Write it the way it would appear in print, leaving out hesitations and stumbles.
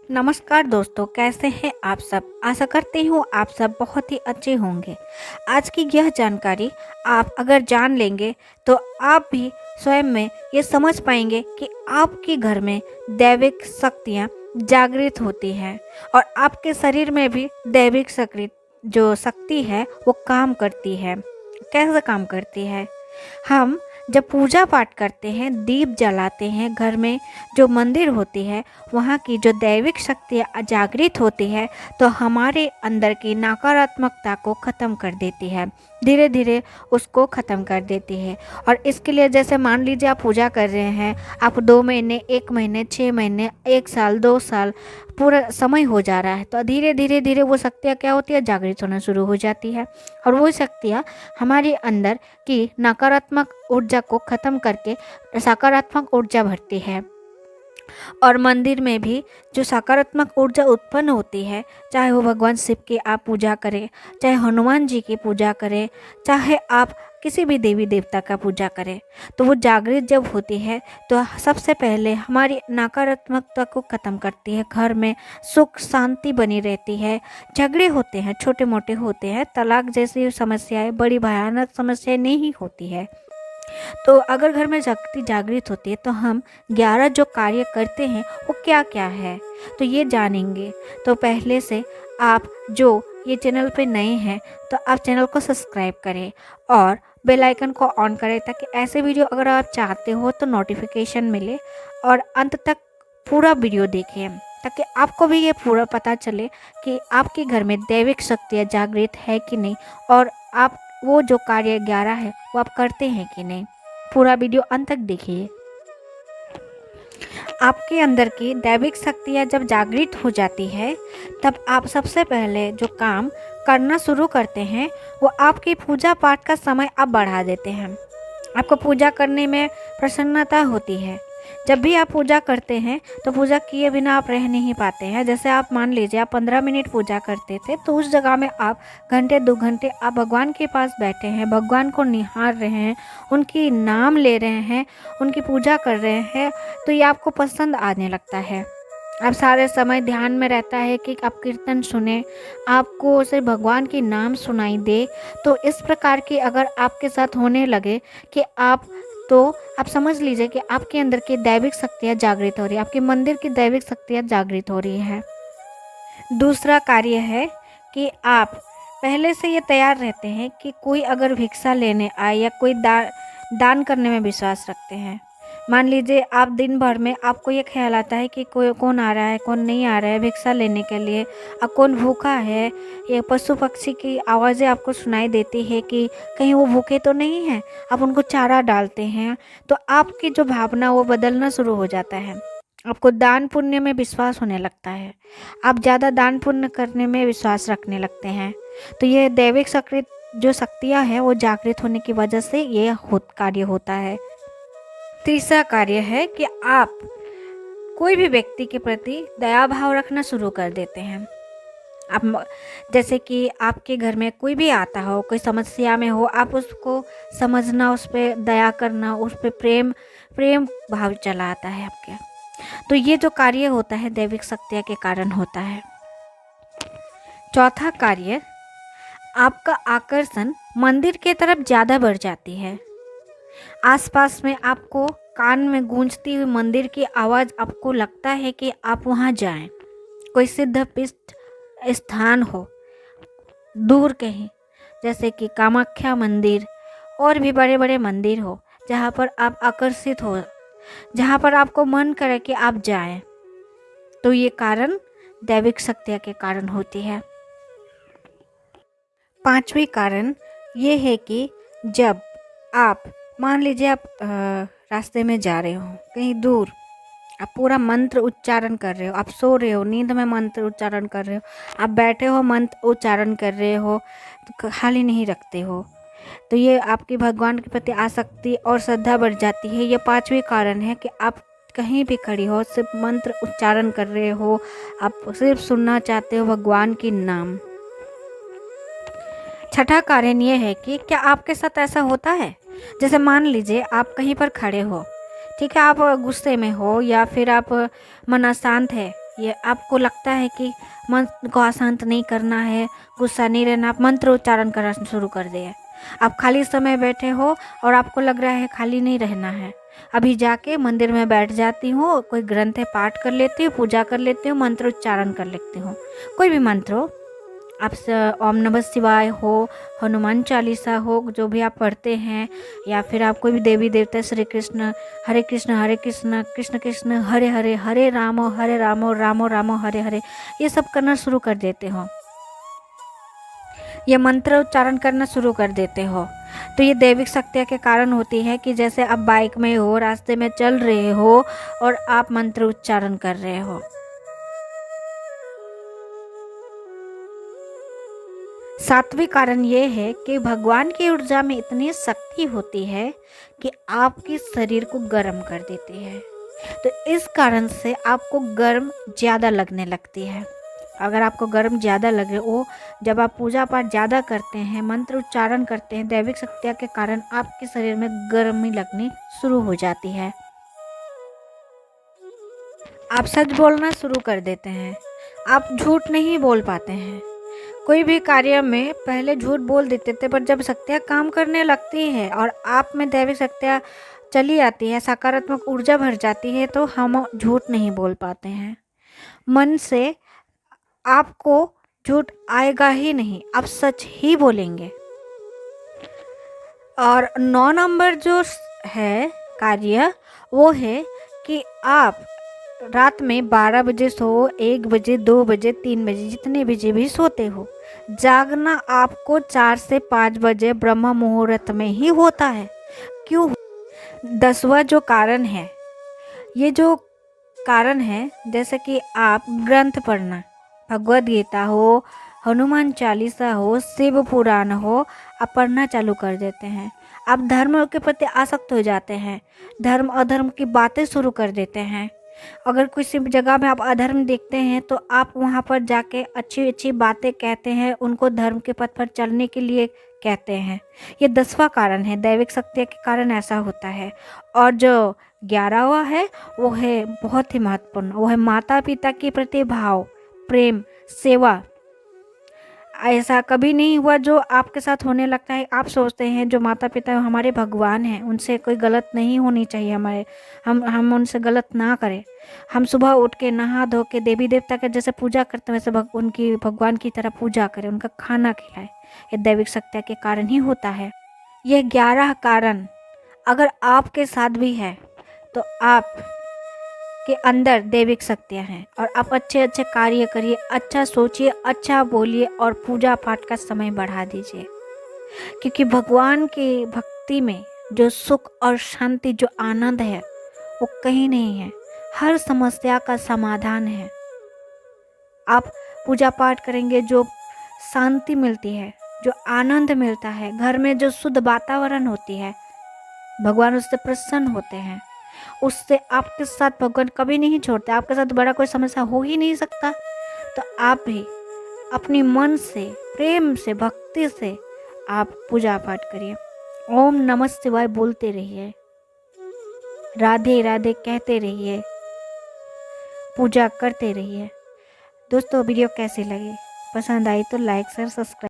नमस्कार दोस्तों, कैसे हैं आप सब। आशा करती हूँ आप सब बहुत ही अच्छे होंगे। आज की यह जानकारी आप अगर जान लेंगे तो आप भी स्वयं में ये समझ पाएंगे कि आपके घर में दैविक शक्तियाँ जागृत होती हैं और आपके शरीर में भी दैविक जो शक्ति है वो काम करती है। कैसे काम करती है? हम जब पूजा पाठ करते हैं, दीप जलाते हैं, घर में जो मंदिर होती है वहाँ की जो दैविक शक्ति जागृत होती है तो हमारे अंदर की नकारात्मकता को ख़त्म कर देती है, धीरे धीरे उसको ख़त्म कर देती है। और इसके लिए जैसे मान लीजिए आप पूजा कर रहे हैं, आप 2 महीने, 1 महीने, 6 महीने, 1 साल, 2 साल पूरा समय हो जा रहा है तो धीरे धीरे धीरे वो शक्तियाँ क्या होती है, जागृत होना शुरू हो जाती है। और वो शक्तियाँ हमारे अंदर की नकारात्मक ऊर्जा को ख़त्म करके सकारात्मक ऊर्जा भरती है। और मंदिर में भी जो सकारात्मक ऊर्जा उत्पन्न होती है, चाहे वो भगवान शिव की आप पूजा करें, चाहे हनुमान जी की पूजा करें, चाहे आप किसी भी देवी देवता का पूजा करें, तो वो जागृत जब होती है तो सबसे पहले हमारी नकारात्मकता को ख़त्म करती है। घर में सुख शांति बनी रहती है। झगड़े होते हैं, छोटे मोटे होते हैं, तलाक जैसी समस्याएं, बड़ी भयानक समस्याएं नहीं होती है। तो अगर घर में शक्ति जागृत होती है तो हम 11 जो कार्य करते हैं वो क्या क्या है तो ये जानेंगे। तो पहले से आप जो ये चैनल पे नए हैं तो आप चैनल को सब्सक्राइब करें और बेल आइकन को ऑन करें ताकि ऐसे वीडियो अगर आप चाहते हो तो नोटिफिकेशन मिले। और अंत तक पूरा वीडियो देखें ताकि आपको भी ये पूरा पता चले कि आपके घर में दैविक शक्तियाँ जागृत है कि नहीं और आप वो जो कार्य 11 है वो आप करते हैं कि नहीं। पूरा वीडियो अंत तक देखिए। आपके अंदर की दैविक शक्तियाँ जब जागृत हो जाती है तब आप सबसे पहले जो काम करना शुरू करते हैं वो आपकी पूजा पाठ का समय आप बढ़ा देते हैं। आपको पूजा करने में प्रसन्नता होती है। जब भी आप पूजा करते हैं तो पूजा किए बिना आप रह नहीं पाते हैं। जैसे आप मान लीजिए आप 15 मिनट पूजा करते थे तो उस जगह में आप घंटे 2 घंटे आप भगवान के पास बैठे हैं, भगवान को निहार रहे हैं, उनकी नाम ले रहे हैं, उनकी पूजा कर रहे हैं, तो ये आपको पसंद आने लगता है। आप सारे समय ध्यान में रहता है कि आप कीर्तन सुने, आपको सिर्फ भगवान की नाम सुनाई दे। तो इस प्रकार की अगर आपके साथ होने लगे कि आप समझ लीजिए कि आपके अंदर की दैविक शक्तियाँ जागृत हो रही है, आपके मंदिर की दैविक शक्तियाँ जागृत हो रही है। दूसरा कार्य है कि आप पहले से ये तैयार रहते हैं कि कोई अगर भिक्षा लेने आए या कोई दान करने में विश्वास रखते हैं। मान लीजिए आप दिन भर में आपको ये ख्याल आता है कि कोई कौन आ रहा है, कौन नहीं आ रहा है भिक्षा लेने के लिए, अब कौन भूखा है, ये पशु पक्षी की आवाज़ें आपको सुनाई देती है कि कहीं वो भूखे तो नहीं हैं। आप उनको चारा डालते हैं तो आपकी जो भावना वो बदलना शुरू हो जाता है। आपको दान पुण्य में विश्वास होने लगता है, आप ज़्यादा दान पुण्य करने में विश्वास रखने लगते हैं। तो ये दैविक सक्रिय जो शक्तियाँ हैं वो जागृत होने की वजह से ये कार्य होता है। तीसरा कार्य है कि आप कोई भी व्यक्ति के प्रति दया भाव रखना शुरू कर देते हैं। आप जैसे कि आपके घर में कोई भी आता हो, कोई समस्या में हो, आप उसको समझना, उस पर दया करना, उस पर प्रेम भाव चला आता है आपके। तो ये जो कार्य होता है दैविक शक्तियाँ के कारण होता है। चौथा कार्य, आपका आकर्षण मंदिर के तरफ ज़्यादा बढ़ जाती है। आसपास में आपको कान में गूंजती हुई मंदिर की आवाज़ आपको लगता है कि आप वहाँ जाएं। कोई सिद्ध पीठ स्थान हो दूर कहीं, जैसे कि कामाख्या मंदिर और भी बड़े बड़े मंदिर हो जहाँ पर आप आकर्षित हो, जहाँ पर आपको मन करे कि आप जाएं, तो ये कारण दैविक शक्तियाँ के कारण होती है। पांचवी कारण ये है कि जब आप मान लीजिए आप रास्ते में जा रहे हो कहीं दूर, आप पूरा मंत्र उच्चारण कर रहे हो, आप सो रहे हो, नींद में मंत्र उच्चारण कर रहे हो, आप बैठे हो मंत्र उच्चारण कर रहे हो, तो खाली नहीं रखते हो, तो ये आपकी भगवान के प्रति आसक्ति और श्रद्धा बढ़ जाती है। ये पांचवी कारण है कि आप कहीं भी खड़ी हो, सिर्फ मंत्र उच्चारण कर रहे हो, आप सिर्फ सुनना चाहते हो भगवान की नाम। छठा कारण ये है कि क्या आपके साथ ऐसा होता है, जैसे मान लीजिए आप कहीं पर खड़े हो, ठीक है, आप गुस्से में हो या फिर आप मन अशांत है ये आपको लगता है कि मन को अशांत नहीं करना है, गुस्सा नहीं रहना, आप मंत्र उच्चारण करना शुरू कर दिए। आप खाली समय बैठे हो और आपको लग रहा है खाली नहीं रहना है, अभी जाके मंदिर में बैठ जाती हूँ, कोई ग्रंथ है पाठ कर लेती हूँ, पूजा कर लेती हूँ, मंत्र उच्चारण कर लेती हूँ, कोई भी मंत्र हो। आप ओम नमः शिवाय हो, हनुमान चालीसा हो, जो भी आप पढ़ते हैं, या फिर आप कोई भी देवी देवता, श्री कृष्ण, हरे कृष्ण कृष्ण कृष्ण हरे हरे, हरे राम राम राम हरे हरे, ये सब करना शुरू कर देते हो, ये मंत्र उच्चारण करना शुरू कर देते हो। तो ये दैविक शक्तियाँ के कारण होती है कि जैसे आप बाइक में हो, रास्ते में चल रहे हो और आप मंत्र उच्चारण कर रहे हो। सातवीं कारण ये है कि भगवान की ऊर्जा में इतनी शक्ति होती है कि आपके शरीर को गर्म कर देती है। तो इस कारण से आपको गर्म ज़्यादा लगने लगती है। अगर आपको गर्म ज़्यादा लगे वो, जब आप पूजा पाठ ज़्यादा करते हैं, मंत्र उच्चारण करते हैं, दैविक शक्तियाँ के कारण आपके शरीर में गर्मी लगनी शुरू हो जाती है। आप सच बोलना शुरू कर देते हैं, आप झूठ नहीं बोल पाते हैं। कोई भी कार्य में पहले झूठ बोल देते थे, पर जब शक्तियाँ काम करने लगती है और आप में दैविक शक्तियाँ चली आती है, सकारात्मक ऊर्जा भर जाती है, तो हम झूठ नहीं बोल पाते हैं। मन से आपको झूठ आएगा ही नहीं, आप सच ही बोलेंगे। और 9 नंबर जो है कार्य, वो है कि आप रात में 12 बजे सो, 1 बजे, 2 बजे, 3 बजे, जितने बजे भी सोते हो, जागना आपको 4 से 5 बजे ब्रह्म मुहूर्त में ही होता है। क्यों? 10वां जो कारण है, ये जो कारण है, जैसे कि आप ग्रंथ पढ़ना, भगवद गीता हो, हनुमान चालीसा हो, शिव पुराण हो, आप पढ़ना चालू कर देते हैं। आप धर्म के प्रति आसक्त हो जाते हैं, धर्म अधर्म की बातें शुरू कर देते हैं। अगर किसी भी जगह में आप अधर्म देखते हैं तो आप वहाँ पर जाके अच्छी अच्छी बातें कहते हैं, उनको धर्म के पथ पर चलने के लिए कहते हैं। ये 10वां कारण है, दैविक शक्ति के कारण ऐसा होता है। और जो 11वां है, वो है बहुत ही महत्वपूर्ण, वो है माता पिता के प्रति भाव, प्रेम, सेवा। ऐसा कभी नहीं हुआ जो आपके साथ होने लगता है, आप सोचते हैं जो माता पिता हमारे भगवान हैं, उनसे कोई गलत नहीं होनी चाहिए, हमारे हम उनसे गलत ना करें। हम सुबह उठ के नहा धो के देवी देवता का जैसे पूजा करते हैं, वैसे उनकी भगवान की तरह पूजा करें, उनका खाना खिलाएं। ये दैविक शक्ति के कारण ही होता है। ये 11 कारण अगर आपके साथ भी है तो आप के अंदर दैविक शक्तियाँ हैं, और आप अच्छे अच्छे कार्य करिए, अच्छा सोचिए, अच्छा बोलिए और पूजा पाठ का समय बढ़ा दीजिए। क्योंकि भगवान की भक्ति में जो सुख और शांति, जो आनंद है, वो कहीं नहीं है, हर समस्या का समाधान है। आप पूजा पाठ करेंगे, जो शांति मिलती है, जो आनंद मिलता है, घर में जो शुद्ध वातावरण होती है, भगवान उससे प्रसन्न होते हैं। उससे आपके साथ भगवान कभी नहीं छोड़ते, आपके साथ बड़ा कोई समस्या हो ही नहीं सकता। तो आप भी अपनी मन से, प्रेम से, भक्ति से आप पूजा पाठ करिए। ओम नमः शिवाय बोलते रहिए, राधे राधे कहते रहिए, पूजा करते रहिए। दोस्तों वीडियो कैसी लगी? पसंद आई तो लाइक शेयर सब्सक्राइब